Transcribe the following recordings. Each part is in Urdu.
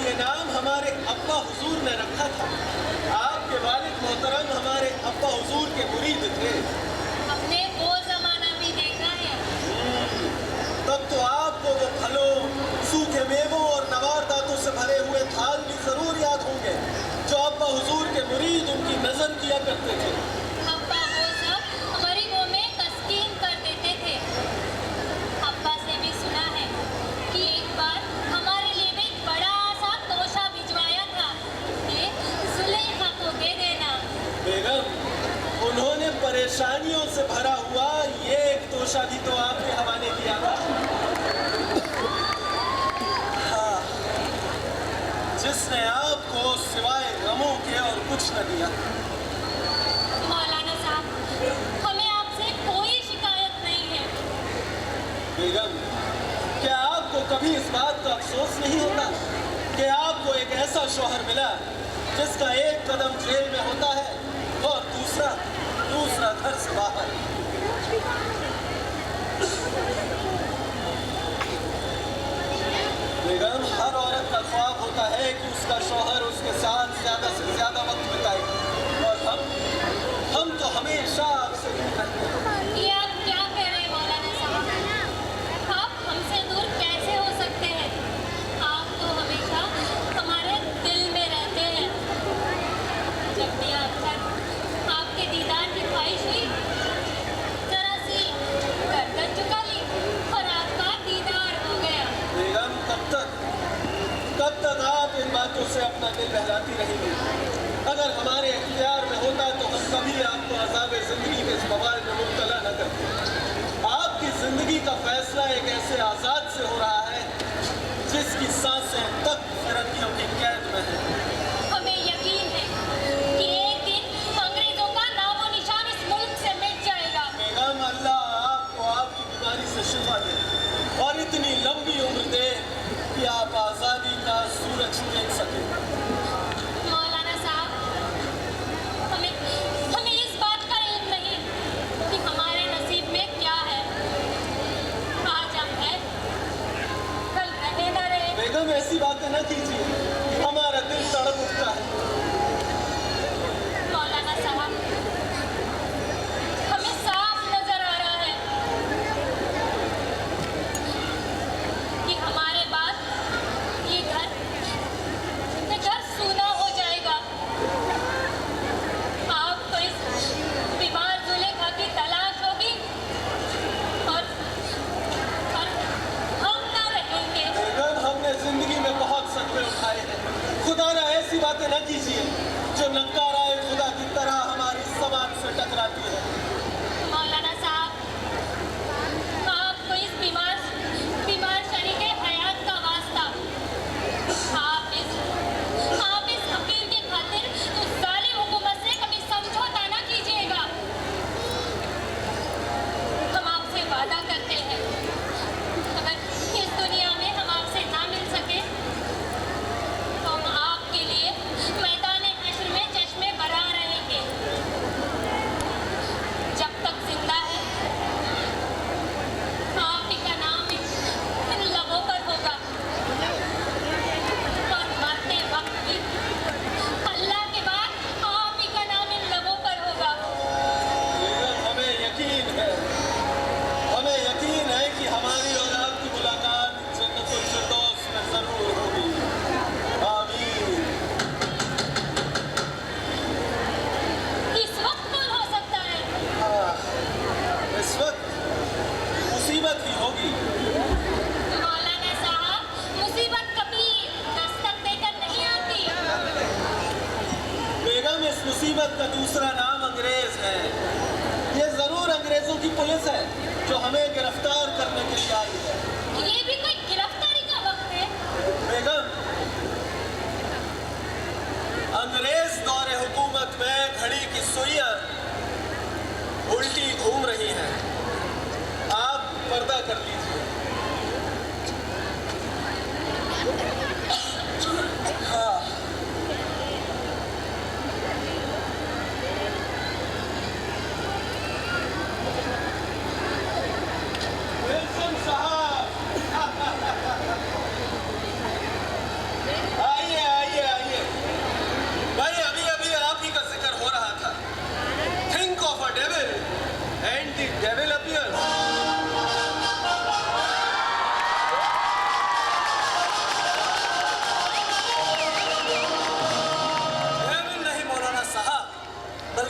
یہ نام ہمارے ابا حضور نے رکھا تھا. آپ کے والد محترم ہمارے ابا حضور کے مرید تھے. ہم نے وہ زمانہ بھی دیکھا ہے. تب تو آپ کو وہ پھلوں، سوکھے میووں اور نوار دانتوں سے بھرے ہوئے تھال بھی ضرور یاد ہوں گے جو ابا حضور کے مرید ان کی نظر کیا کرتے تھے. ابا وہ سب غریبوں میں تسکین کر دیتے تھے. ابا سے بھی سنا ہے کہ ایک بار ہمارے لیے بھی ایک بڑا سا توشہ بھجوایا تھا کہ زلیخا کو دے دینا. بیگم، انہوں نے پریشانیوں سے بھرا ہوا یہ ایک توشہ بھی تو آپ کے حوالے کیا تھا. ہاں، جس نے آپ کو سوائے غموں کے اور کچھ نہ دیا. مولانا صاحب، ہمیں آپ سے کوئی شکایت نہیں ہے. بیگم، کیا آپ کو کبھی اس بات کا افسوس نہیں ہوتا کہ آپ کو ایک ایسا شوہر ملا جس کا ایک قدم جیل میں ہوتا ہے اور دوسرا گھر سے باہر؟ بیگم، ہر عورت کا خواب ہوتا ہے کہ اس کا شوہر اس کے ساتھ زیادہ سے زیادہ وقت بتائے، اور ہم تو ہمیشہ آپ سے دور رہتے ہیں. یہ آپ کیا کہہ رہے ہیں مولانا صاحب؟ آپ ہم سے دور کیسے ہو سکتے ہیں؟ آپ تو ہمیشہ ہمارے دل میں رہتے ہیں. جب بھی آپ کے دیدار کی خواہش ہوئی، ذرا سی گردن جھکا لی اور آپ کا دیدار ہو گیا. بیگم، کب تک آپ ان باتوں سے اپنا دل بہلاتی رہیں گی؟ اگر ہمارے اختیار میں ہوتا تو ہم کبھی آپ کو عذاب زندگی کے اس بوال میں مبتلا نہ کرتے. آپ کی زندگی کا فیصلہ ایک ایسے آزاد سے ہو رہا ہے جس کی سانسیں تک فرنگیوں کی قید میں ہیں. ہمیں یقین ہے کہ ایک دن انگریزوں کا نام و نشان اس ملک سے مٹ جائے گا. بیگم، اللہ آپ کو آپ کی بیماری سے شفا دے اور اتنی لمبی عمر دے کہ آپ آزادی کا سورج دیکھ سکیں. مولانا صاحب، ہمیں اس بات کا علم نہیں کہ ہمارے نصیب میں کیا ہے. آج ہم ہیں، کل رہے نہ رہے. بیگم، ایسی باتیں نہ کیجیے، ہمارا دل تڑپ اٹھتا ہے. مولانا صاحب، ہمیں صاف نظر آ رہا ہے کہ ہمارے بعد یہ گھر سونا ہو جائے گا. آپ کو اس بیمار زلیخا کی تلاش ہوگی اور ہم نہ رہیں گے. بیگم، ہم نے زندگی میں بہت صدمے اٹھائے ہیں. خدا نہ ایسی باتیں نہ کیجیے جو نکارائے خدا کی طرح ہماری سماج سے ٹکراتی ہے. مولانا صاحب، آپ کو اس بیمار شریک حیات کا واسطہ، آپ اس حقیر کی خاطر اس ظالم حکومت سے کبھی سمجھوتا نہ کیجیے گا. ہم آپ سے وعدہ کرتے ہیں، اگر اس دنیا میں ہم آپ سے نہ مل سکے تو ہم آپ کے لیے میدان حشر میں چشمے برا رہیں گے. جب تک زندہ ہے آپ ہی کا نام ان لبوں پر ہوگا، اور مرتے وقت بھی اللہ کے بعد آپ ہی کا نام ان لبوں پر ہوگا. بیگم، ہمیں یقین ہے کہ ہماری اور آپ کی ملاقات جنت الفردوس میں ضرور ہوگی. آمین. اس وقت کون ہو سکتا ہے؟ اس وقت مصیبت ہی ہوگی. مولانا صاحب، مصیبت کبھی دستک دے کر نہیں آتی. بیگم، اس مصیبت کا دوسرا نام انگریز ہے. یہ ضرور انگریزوں کی پولیس ہے جو ہمیں گرفتار کرنے کے لیے آئی ہے. یہ بھی کوئی گرفتاری کا وقت ہے؟ بیگم، انگریز دور حکومت میں گھڑی کی سوئیاں الٹی گھوم رہی ہیں. آپ پردہ کر لیجیے. ہاں، ولسن صاحب، آئیے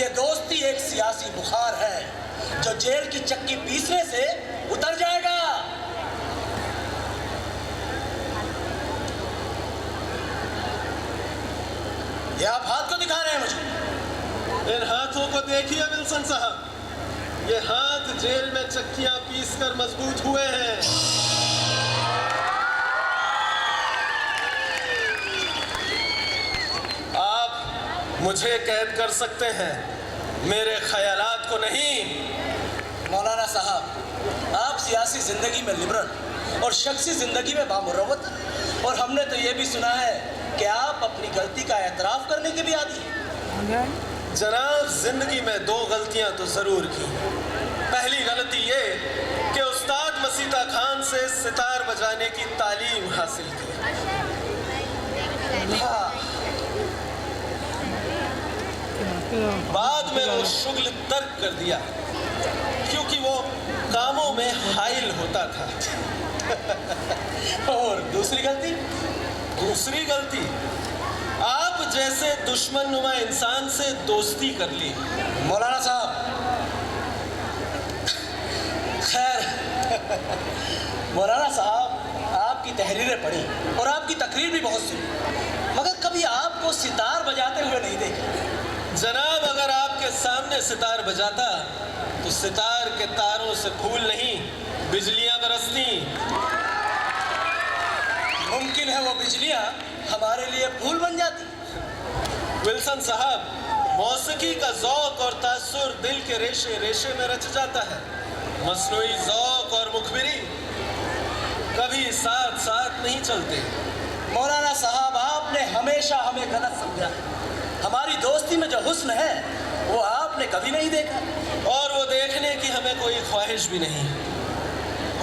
یہ دوستی ایک سیاسی بخار ہے جو جیل کی چکی پیسنے سے اتر جائے گا۔ یہ آپ ہاتھ کو دکھا رہے ہیں مجھے؟ ان ہاتھوں کو دیکھیے ولسن صاحب، یہ ہاتھ جیل میں چکیاں پیس کر مضبوط ہوئے ہیں۔ آپ مجھے قید کر سکتے ہیں، میرے خیالات کو نہیں۔ مولانا صاحب، آپ سیاسی زندگی میں لبرل اور شخصی زندگی میں بامروت، اور ہم نے تو یہ بھی سنا ہے کہ آپ اپنی غلطی کا اعتراف کرنے کے بھی عادی ہیں۔ جناب، زندگی میں 2 غلطیاں تو ضرور کی۔ پہلی غلطی یہ کہ استاد مسیطہ خان سے ستار بجانے کی تعلیم حاصل کی۔ بعد میں وہ شغل ترک کر دیا کیونکہ وہ کاموں میں حائل ہوتا تھا۔ اور دوسری غلطی؟ دوسری غلطی، آپ جیسے دشمن نما انسان سے دوستی کر لی۔ مولانا صاحب، خیر، مولانا صاحب، آپ کی تحریریں پڑھی اور آپ کی تقریر بھی بہت سنی، مگر کبھی آپ کو ستار بجاتے ہوئے نہیں دیکھا۔ جناب، اگر آپ کے سامنے ستار بجاتا تو ستار کے تاروں سے پھول نہیں، بجلیاں برستی۔ ممکن ہے وہ بجلیاں ہمارے لیے پھول بن جاتی۔ ولسن صاحب، موسیقی کا ذوق اور تاثر دل کے ریشے ریشے میں رچ جاتا ہے۔ مصنوعی ذوق اور مخبری کبھی ساتھ ساتھ نہیں چلتے۔ مولانا صاحب، آپ نے ہمیشہ ہمیں غلط سمجھا۔ ہماری دوستی میں جو حسن ہے وہ آپ نے کبھی نہیں دیکھا، اور وہ دیکھنے کی ہمیں کوئی خواہش بھی نہیں۔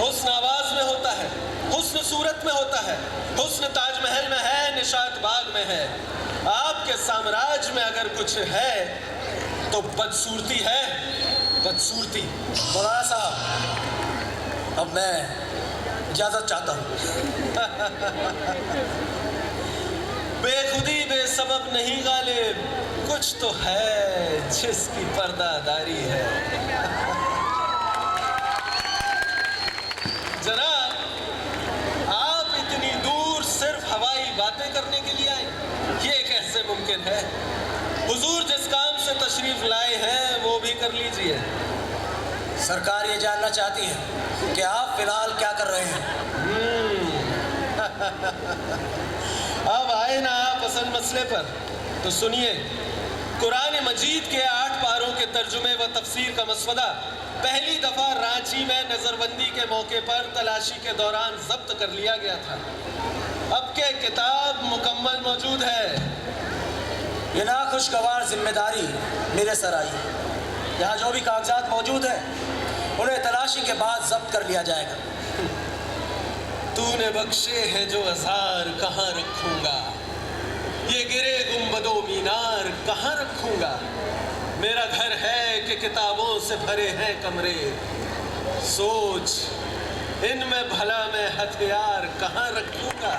حسن آواز میں ہوتا ہے، حسن صورت میں ہوتا ہے، حسن تاج محل میں ہے، نشاط باغ میں ہے۔ آپ کے سامراج میں اگر کچھ ہے تو بدصورتی ہے، بدصورتی۔ مولانا صاحب، اب میں اجازت چاہتا ہوں۔ بے خودی بے سبب نہیں غالب، کچھ تو ہے جس کی پردہ داری ہے۔ جناب، آپ اتنی دور صرف ہوائی باتیں کرنے کے لیے آئے، یہ کیسے ممکن ہے؟ حضور جس کام سے تشریف لائے ہیں وہ بھی کر لیجئے۔ سرکار یہ جاننا چاہتی ہے کہ آپ فی الحال کیا کر رہے ہیں؟ اب آئے نا آپ اصل مسئلے پر، تو سنیے۔ قرآن مجید کے 8 پاروں کے ترجمے و تفسیر کا مسودہ پہلی دفعہ رانچی میں نظر بندی کے موقع پر تلاشی کے دوران ضبط کر لیا گیا تھا۔ اب کے کتاب مکمل موجود ہے۔ یہ ناخوشگوار ذمہ داری میرے سر آئی ہے۔ یہاں جو بھی کاغذات موجود ہیں انہیں تلاشی کے بعد ضبط کر لیا جائے گا۔ تو نے بخشے ہیں جو ہزار کہاں رکھوں گا، یہ گرے گنبد و مینار کہاں رکھوں گا۔ میرا گھر ہے کہ کتابوں سے بھرے ہیں کمرے، سوچ ان میں بھلا میں ہتھیار کہاں رکھوں گا۔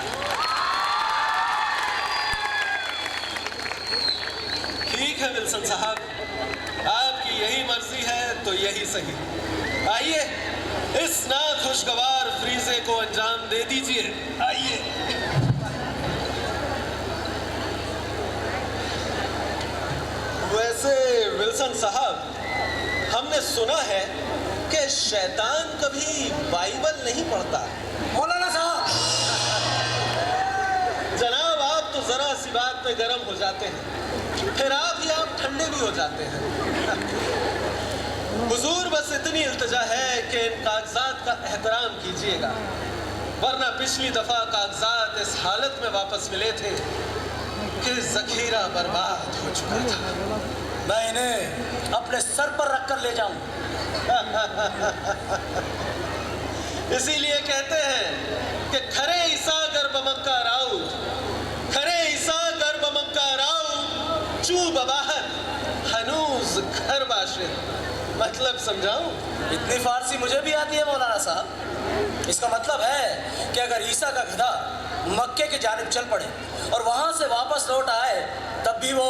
ٹھیک ہے ولسن صاحب، آپ کی یہی مرضی ہے تو یہی صحیح۔ آئیے اس ناخوشگوار فریضے کو انجام دے دیجئے۔ آئیے۔ ویسے ولسن صاحب، ہم نے سنا ہے کہ شیطان کبھی بائبل نہیں پڑھتا۔ مولانا صاحب، جناب، آپ تو ذرا سی بات پہ گرم ہو جاتے ہیں، پھر آپ ٹھنڈے بھی ہو جاتے ہیں۔ حضور بس اتنی التجا ہے کہ ان کاغذات کا احترام کیجئے گا، ورنہ پچھلی دفعہ کاغذات اس حالت میں واپس ملے تھے کہ ذخیرہ برباد ہو چکا تھا۔ میں انہیں اپنے سر پر رکھ کر لے جاؤں۔ اسی لیے کہتے ہیں کہ کھرے عیسیٰ گرب مکہ راؤ، کھرے عیسیٰ گرب مکہ راؤ، چو بباہت ہنوز گھر باشد۔ مطلب سمجھاؤں؟ اتنی فارسی مجھے بھی آتی ہے مولانا صاحب۔ اس کا مطلب ہے کہ اگر عیسیٰ کا گدھا مکے کی جانب چل پڑے اور وہاں سے واپس لوٹ آئے تب بھی وہ